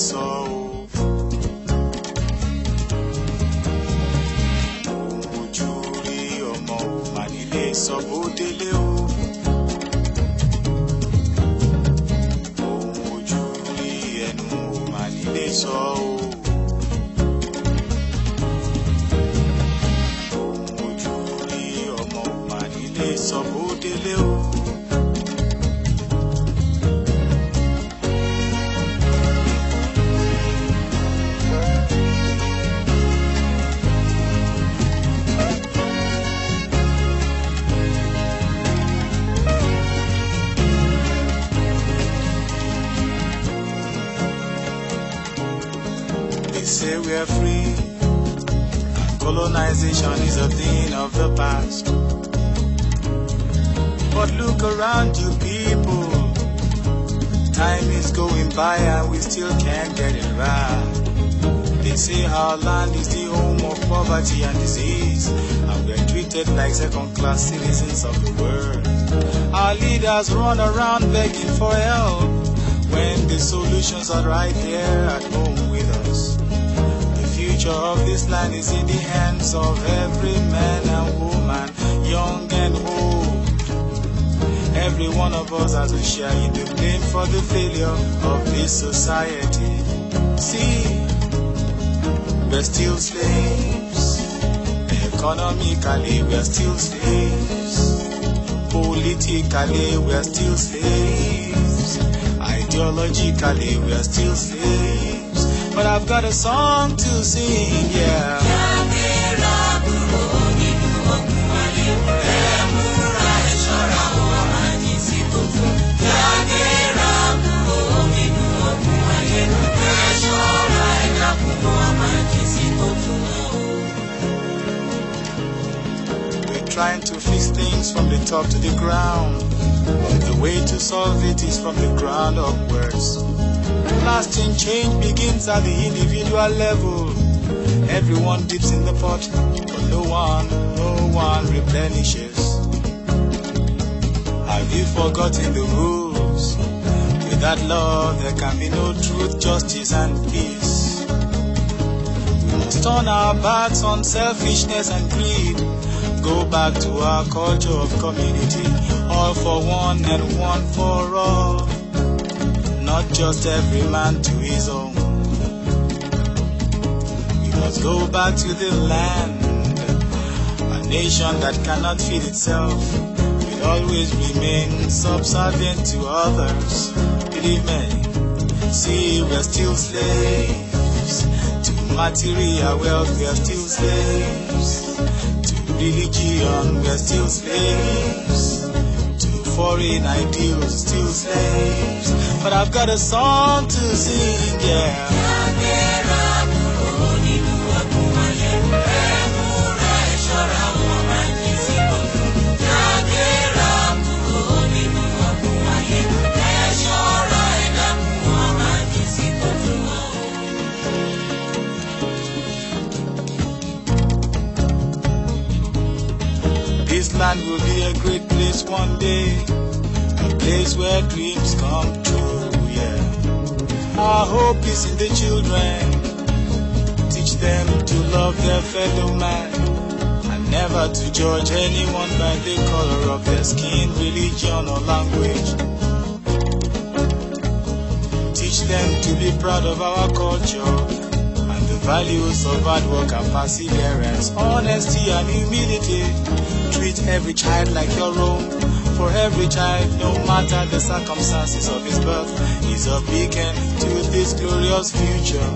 sọ o. Ohun ojú rí ọmọ ò mà nílé sọ bó délé o. Ohun ojú rí ẹnu ò mà nílé sọ o. Ohun ojú rí ọmọ ò mà nílé sọ bó délé o. Say we're free, colonization is a thing of the past. But look around you people, time is going by and we still can't get it right. They say our land is the home of poverty and disease, and we're treated like second-class citizens of the world. Our leaders run around begging for help, when the solutions are right here at home with us. The future of this land is in the hands of every man and woman, young and old. Every one of us has a share in the blame for the failure of this society. See, we're still slaves. Economically, we're still slaves. Politically, we're still slaves. Ideologically, we're still slaves. But I've got a song to sing, yeah. We're trying to fix things from the top to the ground. The way to solve it is from the ground upwards. Lasting change begins at the individual level. Everyone dips in the pot, but no one replenishes. Have you forgotten the rules? Without love, there can be no truth, justice, and peace. We must turn our backs on selfishness and greed. Go back to our culture of community, all for one and one for all. Not just every man to his own. We must go back to the land. A nation that cannot feed itself will always remain subservient to others. Believe me, see, we're still slaves. To material wealth, we're still slaves. To religion, we're still slaves. Foreign ideals, still slaves. But I've got a song to sing, yeah. This land will be a great place one day, a place where dreams come true, yeah. Our hope is in the children. Teach them to love their fellow man, and never to judge anyone by the color of their skin, religion, or language. Teach them to be proud of our culture and the values of hard work and perseverance, honesty and humility. Treat every child like your own, for every child, no matter the circumstances of his birth, is a beacon to this glorious future.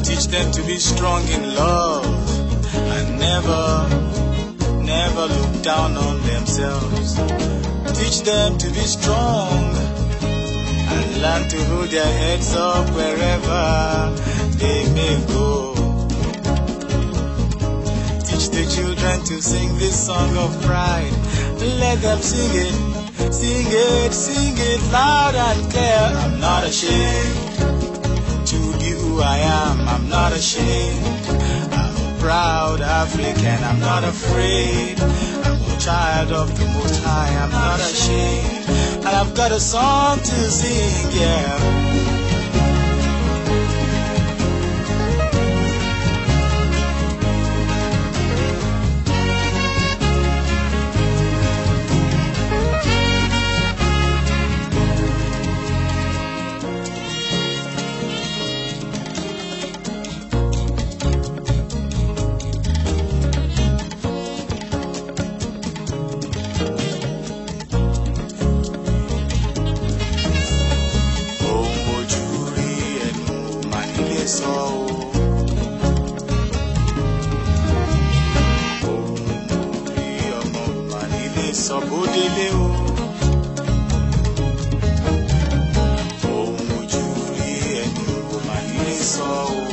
Teach them to be strong in love and never look down on themselves. Teach them to be strong and learn to hold their heads up wherever they may go. Teach the children to sing this song of pride. Let them sing it, sing it, sing it loud and clear. I'm not ashamed to be who I am. I'm not ashamed. I'm a proud African. I'm not afraid. I'm a child of the Most High. I'm not ashamed. and I've got a song to sing, yeah. Sọ̀bódélé o, ohun ojú rí ẹnu ò mà nílé sọ o.